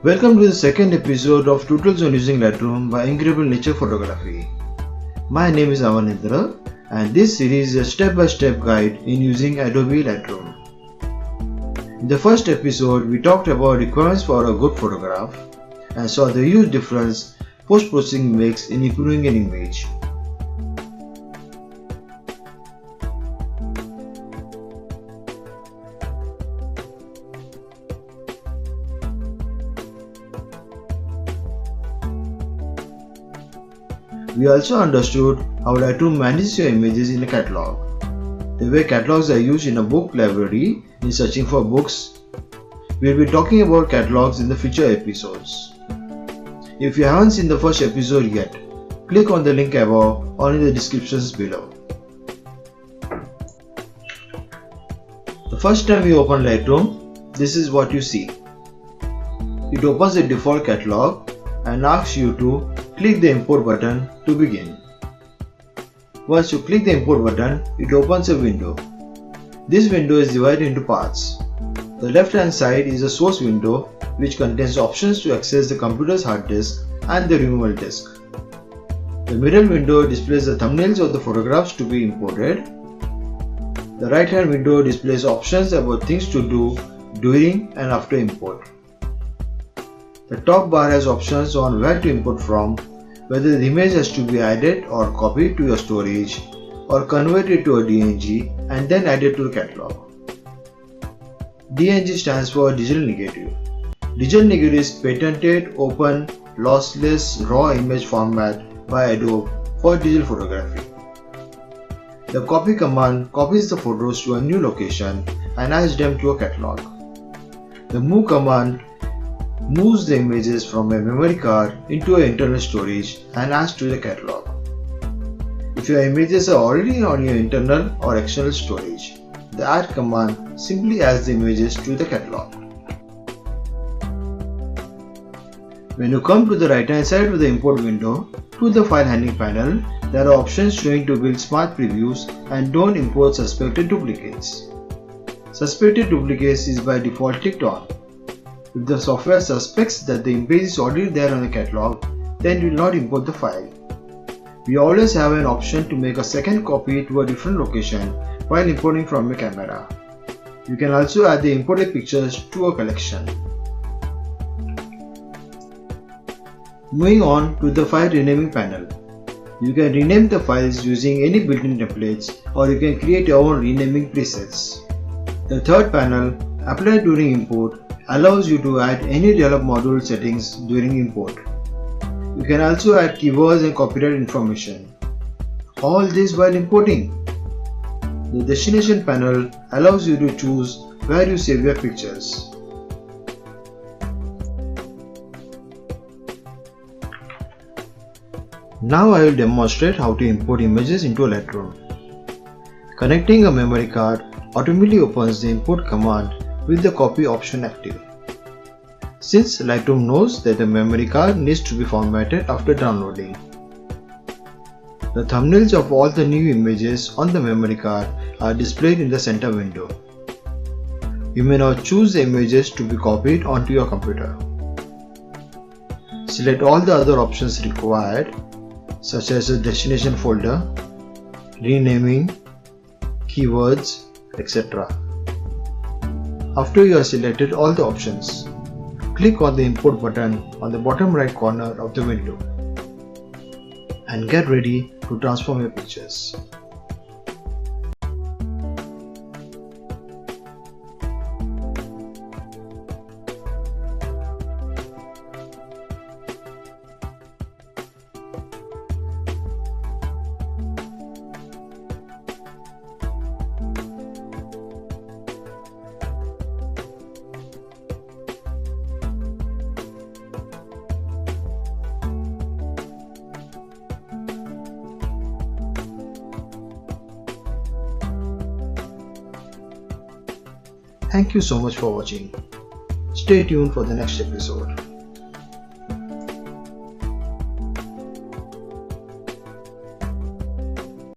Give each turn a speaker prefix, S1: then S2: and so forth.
S1: Welcome to the second episode of Tutorials on Using Lightroom by Incredible Nature Photography. My name is Avanindra and this series is a step-by-step guide in using Adobe Lightroom. In the first episode, we talked about requirements for a good photograph and saw the huge difference post-processing makes in improving an image. We also understood how Lightroom manages your images in a catalog, the way catalogs are used in a book library in searching for books. We will be talking about catalogs in the future episodes. If you haven't seen the first episode yet, click on the link above or in the descriptions below. The first time you open Lightroom, this is what you see. It opens the default catalog and asks you to click the import button to begin. Once you click the import button, it opens a window. This window is divided into parts. The left hand side is a source window which contains options to access the computer's hard disk and the removal disk. The middle window displays the thumbnails of the photographs to be imported. The right hand window displays options about things to do during and after import. The top bar has options on where to import from, whether the image has to be added or copied to your storage or converted to a DNG and then added to the catalog. DNG stands for Digital Negative. Digital Negative is patented, open, lossless, raw image format by Adobe for digital photography. The copy command copies the photos to a new location and adds them to a catalog. The move command moves the images from a memory card into an internal storage and adds to the catalog. If your images are already on your internal or external storage, the add command simply adds the images to the catalog. When you come to the right hand side of the import window, to the file handling panel, there are options showing to build smart previews and don't import suspected duplicates. Suspected duplicates is by default ticked on. If the software suspects that the image is already there on the catalog, then it will not import the file. We always have an option to make a second copy to a different location while importing from a camera. You can also add the imported pictures to a collection. Moving on to the file renaming panel. You can rename the files using any built-in templates or you can create your own renaming presets. The third panel, Apply during import, allows you to add any dialog module settings during import. You can also add keywords and copyright information. All this while importing. The destination panel allows you to choose where you save your pictures. Now I will demonstrate how to import images into Lightroom. Connecting a memory card automatically opens the import command with the copy option active. Since Lightroom knows that the memory card needs to be formatted after downloading. The thumbnails of all the new images on the memory card are displayed in the center window. You may now choose the images to be copied onto your computer. Select all the other options required, such as the destination folder, renaming, keywords, etc. After you have selected all the options, click on the import button on the bottom right corner of the window and get ready to transform your pictures. Thank you so much for watching. Stay tuned for the next episode.